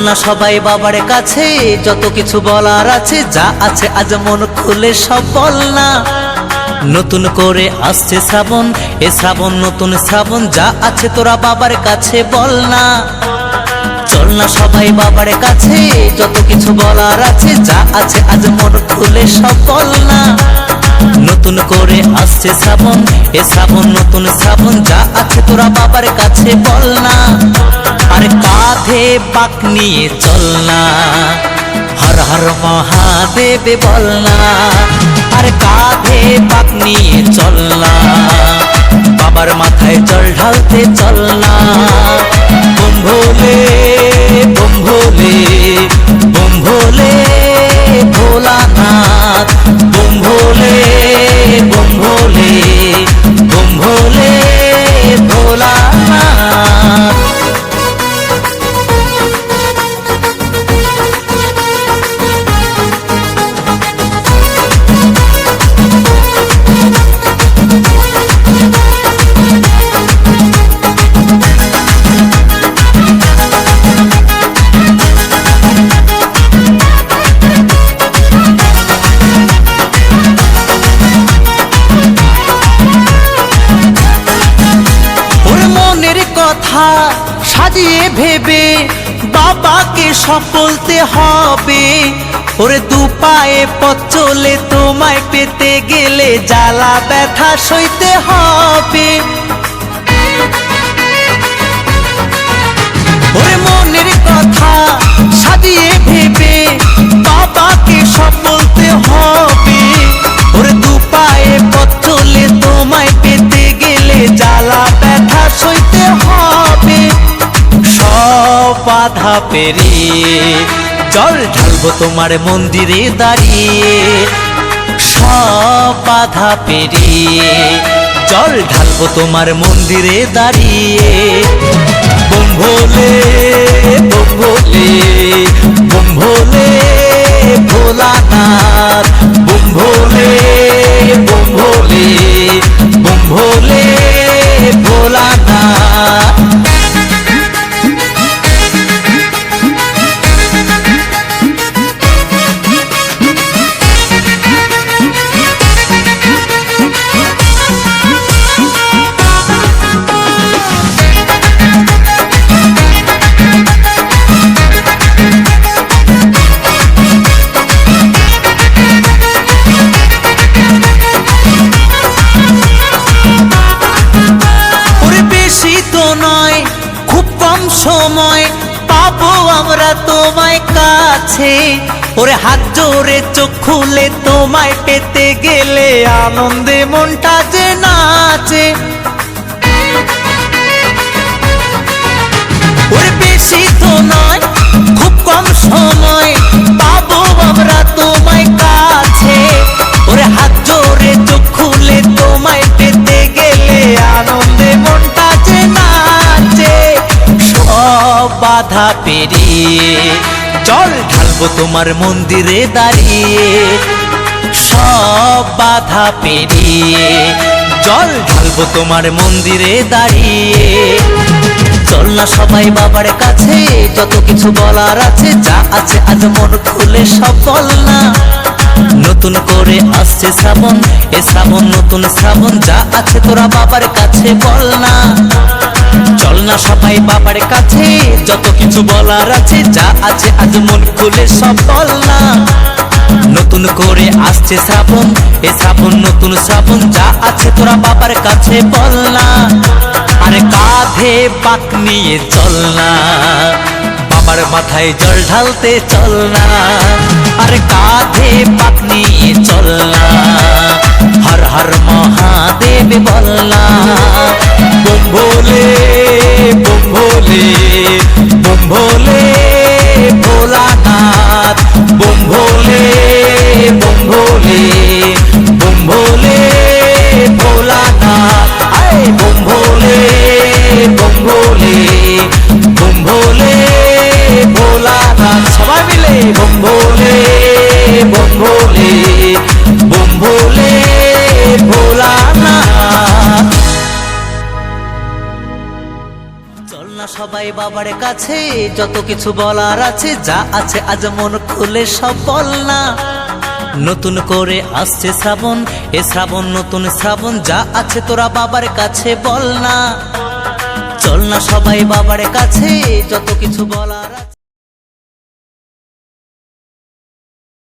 না সবাই বাবার কাছে, যত কিছু বলার আছে, যা আছে আজ মন খুলে সব বল না। নতুন করে আসছে শ্রাবণ, এ শ্রাবণ নতুন শ্রাবণ, যা আছে তোরা বাবার কাছে বল না। চল না সবাই বাবার কাছে, যত কিছু বলার আছে, যা আছে আজ মন খুলে সব বল না। নতুন করে আসছে শ্রাবণ, এ শ্রাবণ নতুন শ্রাবণ, যা আছে তোরা বাবার কাছে বল না। আর কাঁধে পাক নিয়ে চল না, হর হর মহাদেব বল না। আর কাঁধে পাক নিয়ে চল না, বাবার মাথায় জল ঢালতে চল না। বম ভোলে বম ভোলে বম ভোলে ভোলানাথ, বম ভোলে বম ভোলে বম ভোলে ভোলানাথ। কথা সাজিয়ে ভেবে বাবাকে সব বলতে হবে। ওরে দু পায়ে পথ চলে তোমায় পেতে গেলে জ্বালা ব্যথা সইতে হবে। ওরে মনের কথা সাজিয়ে ভেবে বাবাকে সব বলতে হবে। ওরে দু পায়ে পথ চলে তোমায় পেতে গেলে জ্বালা ব্যথা সইতে হবে। সব বাধা পেরিয়ে জল ঢালবো তোমার মন্দিরে দাঁড়িয়ে। সব বাধা পেরিয়ে জল ঢালবো তোমার মন্দিরে দাঁড়িয়ে। বম ভোলে বম ভোলে বম ভোলে ভোলানাথ, বম ভোলে বম ভোলে বম ভোলে ভোলানাথ। সময় পাবো আমরা তোমায় কাছে। ওরে হাত জোরে চোখ খুলে তোমায় পেতে গেলে আনন্দে মনটা যে নাচে। ওরে বেশি তো নয় খুব কম সময় পাবো আমরা তোমায় কাছে। ওরে হাত জোরে চোখ খুলে তোমায় পেতে গেলে আনন্দে মনটা যে নাচে। সব বাধা পেরিয়ে জল ঢালবো তোমার মন্দিরে দাঁড়িয়ে। সব বাধা পেরিয়ে জল ঢালবো তোমার মন্দিরে দাঁড়িয়ে। চল না সবাই বাবার কাছে, যত কিছু বলার আছে, যা আছে আজ মন খুলে সব বল না। নতুন করে আসছে শ্রাবণ, এ শ্রাবণ নতুন শ্রাবণ, যা আছে তোরা বাবার কাছে বল না। চল না সবাই বাবার কাছে, যত কিছু বলার আছে, যা আছে আজ মন খুলে সব বল না। নতুন করে আসছে শ্রাবণ, এ শ্রাবণ নতুন শ্রাবণ, যা আছে তোরা বাবার কাছে বল না। আরে কাঁধে পাক নিয়ে চল না, বাবার মাথায় জল ঢালতে চল না। আরে কাঁধে পাক নিয়ে চল না, হর হর মহাদেব বল না। বম ভোলে বম ভোলে বম ভোলে ভোলানাথ, বম ভোলে বম ভোলে বম ভোলে ভোলানাথ। আয় বম ভোলে বম ভোলে বম ভোলে ভোলানাথ। সবাই মিলে বম ভোলে বম ভোলে বম ভোলে ভোলানাথ। চল না সবাই বাবার কাছে, যত কিছু বলার আছে, যা আছে আজ মন খুলে সব বল না। নতুন করে আসছে শ্রাবণ, এ শ্রাবণ নতুন শ্রাবণ, যা আছে তোরা বাবার কাছে বল না। চল না সবাই বাবার কাছে, যত কিছু বলার আছে।